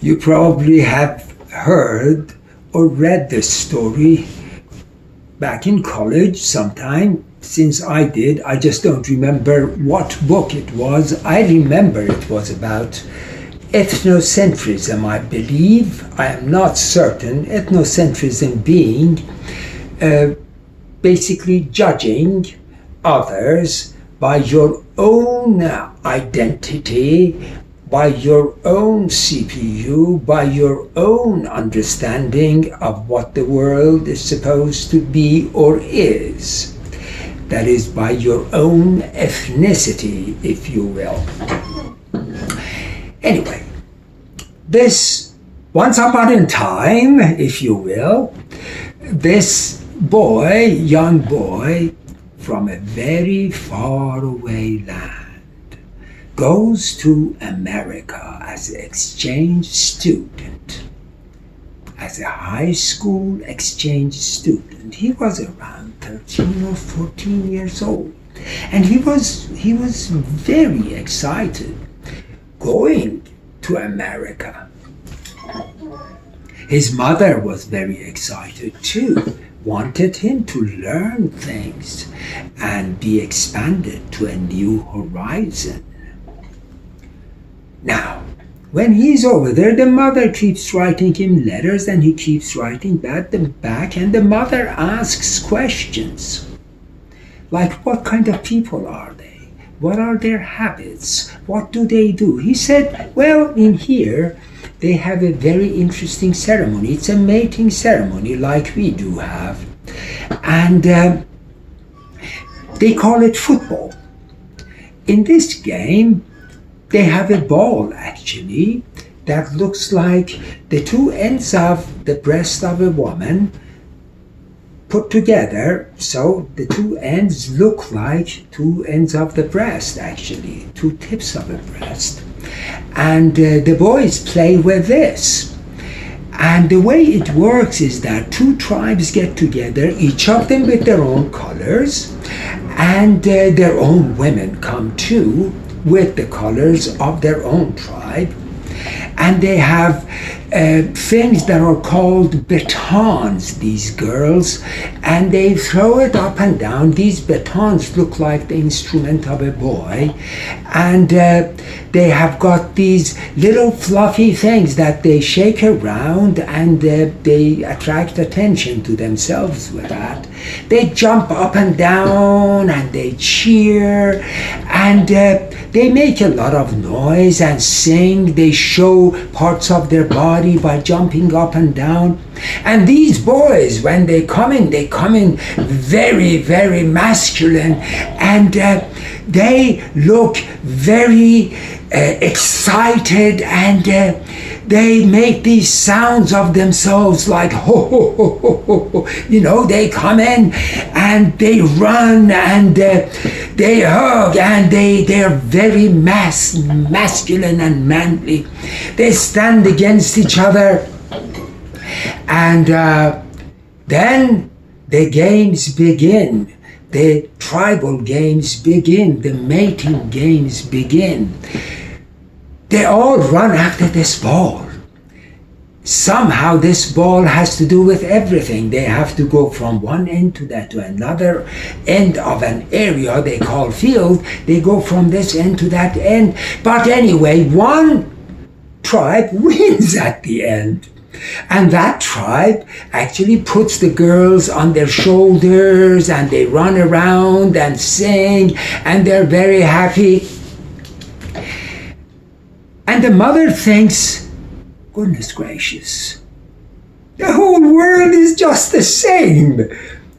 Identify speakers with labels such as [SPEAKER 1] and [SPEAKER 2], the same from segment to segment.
[SPEAKER 1] You probably have heard or read this story back in college sometime. Since I did, I just don't remember what book it was. I remember it was about ethnocentrism, I believe. I am not certain. Ethnocentrism being basically judging others by your own identity, by your own CPU, by your own understanding of what the world is supposed to be or is. That is, by your own ethnicity, if you will. Anyway, this, once upon a time, if you will, this boy, young boy, from a very far away land, goes to America as an exchange student, as a high school exchange student. He was around 13 or 14 years old, and he was very excited going to America. His mother was very excited too, wanted him to learn things and be expanded to a new horizon. Now, when he's over there, the mother keeps writing him letters, and he keeps writing back, and the mother asks questions. Like, what kind of people are they? What are their habits? What do they do? He said, well, in here, they have a very interesting ceremony. It's a mating ceremony like we do have. And they call it football. In this game, they have a ball, actually, that looks like the two ends of the breast of a woman put together. So the two ends look like two ends of the breast, actually, two tips of a breast. And the boys play with this. And the way it works is that two tribes get together, each of them with their own colors, and their own women come too, with the colors of their own tribe, and they have things that are called batons, these girls, and they throw it up and down. These batons look like the instrument of a boy, and they have got these little fluffy things that they shake around, and they attract attention to themselves with that. They jump up and down, and they cheer, and they make a lot of noise and sing. They show parts of their body by jumping up and down. And these boys, when they come in very, very masculine, and they look very excited, and they make these sounds of themselves like ho ho ho ho ho. You know, they come in and they run and they hug, and they're very masculine and manly. They stand against each other, and then the games begin. The tribal games begin. The mating games begin. They all run after this ball. Somehow this ball has to do with everything. They have to go from one end to another end of an area they call field. They go from this end to that end. But anyway, one tribe wins at the end. And that tribe actually puts the girls on their shoulders, and they run around and sing, and they're very happy. And the mother thinks, goodness gracious, the whole world is just the same.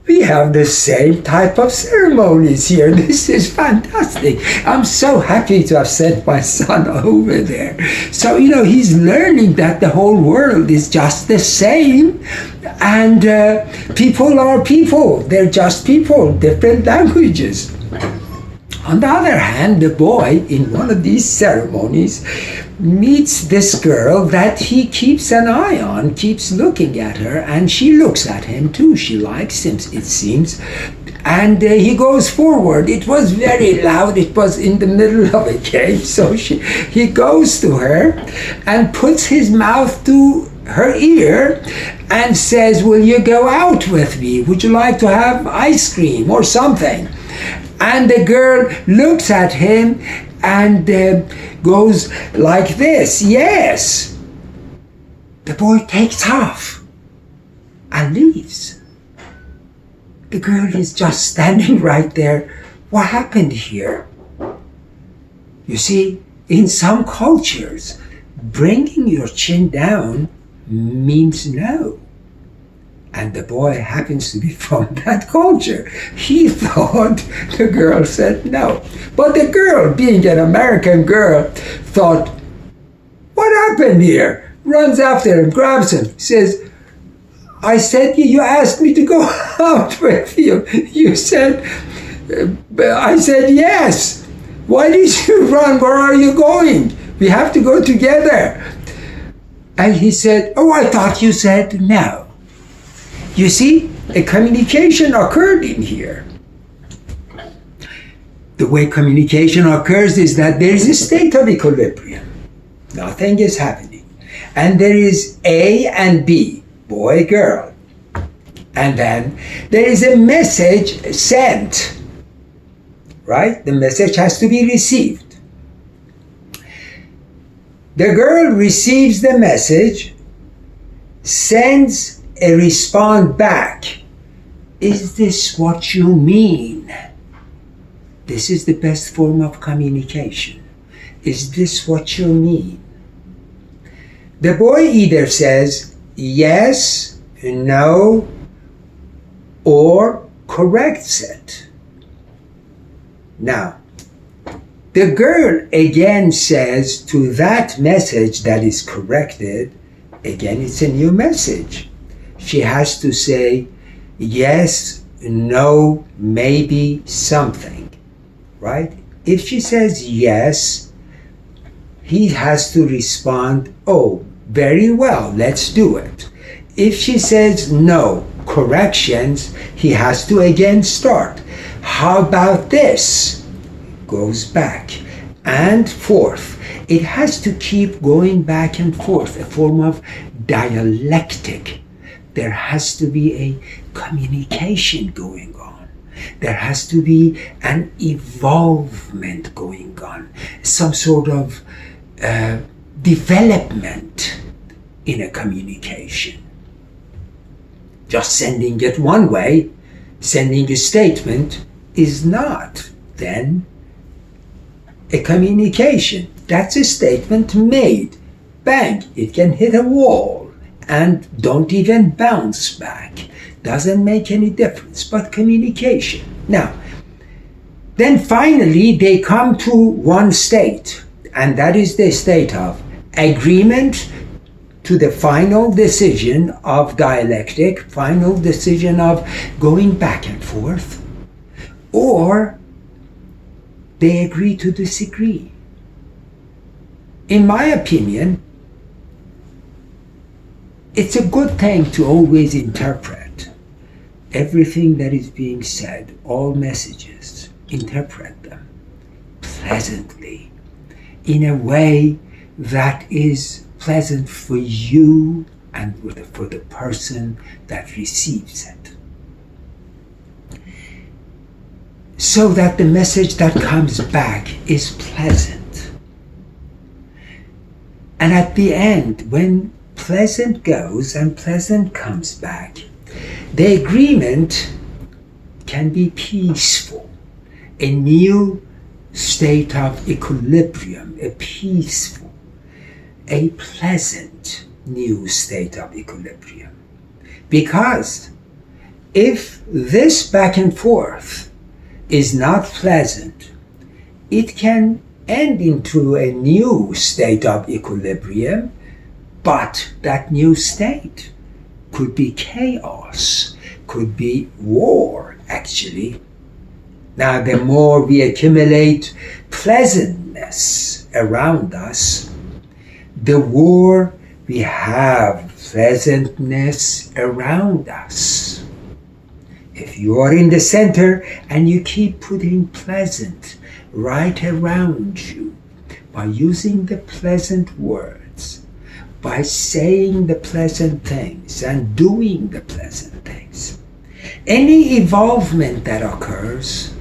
[SPEAKER 1] We have the same type of ceremonies here. This is fantastic. I'm so happy to have sent my son over there. So, you know, he's learning that the whole world is just the same. And people are people. They're just people, different languages. On the other hand, the boy in one of these ceremonies meets this girl that he keeps an eye on, keeps looking at her, and she looks at him too. She likes him, it seems. And he goes forward. It was very loud. It was in the middle of a cave. So he goes to her and puts his mouth to her ear and says, will you go out with me? Would you like to have ice cream or something? And the girl looks at him and goes like this, yes. The boy takes off and leaves. The girl is just standing right there. What happened here? You see, in some cultures, bringing your chin down means no. And the boy happens to be from that culture. He thought the girl said no. But the girl, being an American girl, thought, what happened here? Runs after him, grabs him, says, I said, you asked me to go out with you. You said, I said yes. Why did you run? Where are you going? We have to go together. And he said, oh, I thought you said no. You see, a communication occurred in here. The way communication occurs is that there is a state of equilibrium. Nothing is happening. And there is A and B, boy, girl. And then there is a message sent, right? The message has to be received. The girl receives the message, sends a response back. Is this what you mean? This is the best form of communication. Is this what you mean? The boy either says yes, no, or corrects it. Now, the girl again says to that message that is corrected, again it's a new message. She has to say yes, no, maybe, something, right? If she says yes, he has to respond, oh, very well, let's do it. If she says no, corrections, he has to again start. How about this? Goes back and forth. It has to keep going back and forth, a form of dialectic. There has to be a communication going on. There has to be an evolvement going on, some sort of development in a communication. Just sending it one way, sending a statement, is not then a communication. That's a statement made. Bang, it can hit a wall and don't even bounce back. Doesn't make any difference, but communication. Now, then finally they come to one state, and that is the state of agreement to the final decision of dialectic, final decision of going back and forth, or they agree to disagree. In my opinion, it's a good thing to always interpret everything that is being said, all messages, interpret them pleasantly, in a way that is pleasant for you and for the person that receives it. So that the message that comes back is pleasant. And at the end, when pleasant goes and pleasant comes back, the agreement can be peaceful, a new state of equilibrium, a peaceful, a pleasant new state of equilibrium. Because if this back and forth is not pleasant, it can end into a new state of equilibrium, but that new state could be chaos, could be war, actually. Now, the more we accumulate pleasantness around us, the more we have pleasantness around us. If you are in the center and you keep putting pleasant right around you by using the pleasant words, by saying the pleasant things and doing the pleasant things, any evolvement that occurs,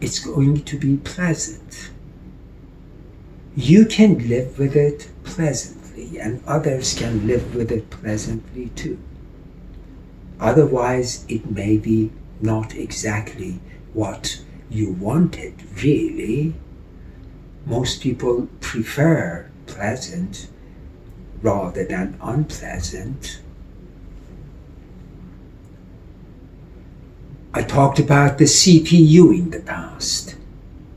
[SPEAKER 1] it's going to be pleasant. You can live with it pleasantly, and others can live with it pleasantly too. Otherwise, it may be not exactly what you wanted, really. Most people prefer pleasant rather than unpleasant. I talked about the CPU in the past.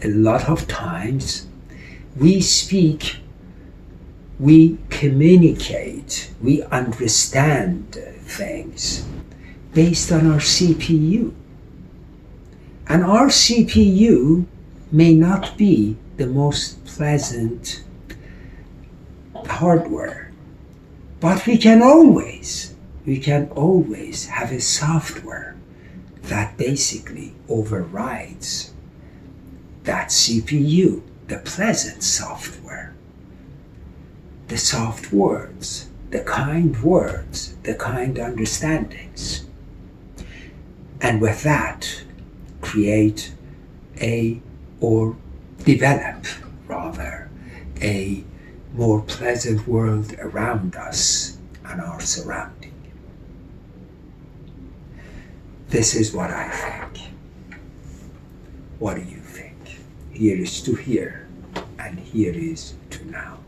[SPEAKER 1] A lot of times we speak, we communicate, we understand things based on our CPU. And our CPU may not be the most pleasant hardware, but we can always have a software that basically overrides that CPU, the pleasant software, the soft words, the kind understandings. And with that, create or develop rather a more pleasant world around us and our surrounding. This is what I think. What do you think? Here is to here, and here is to now.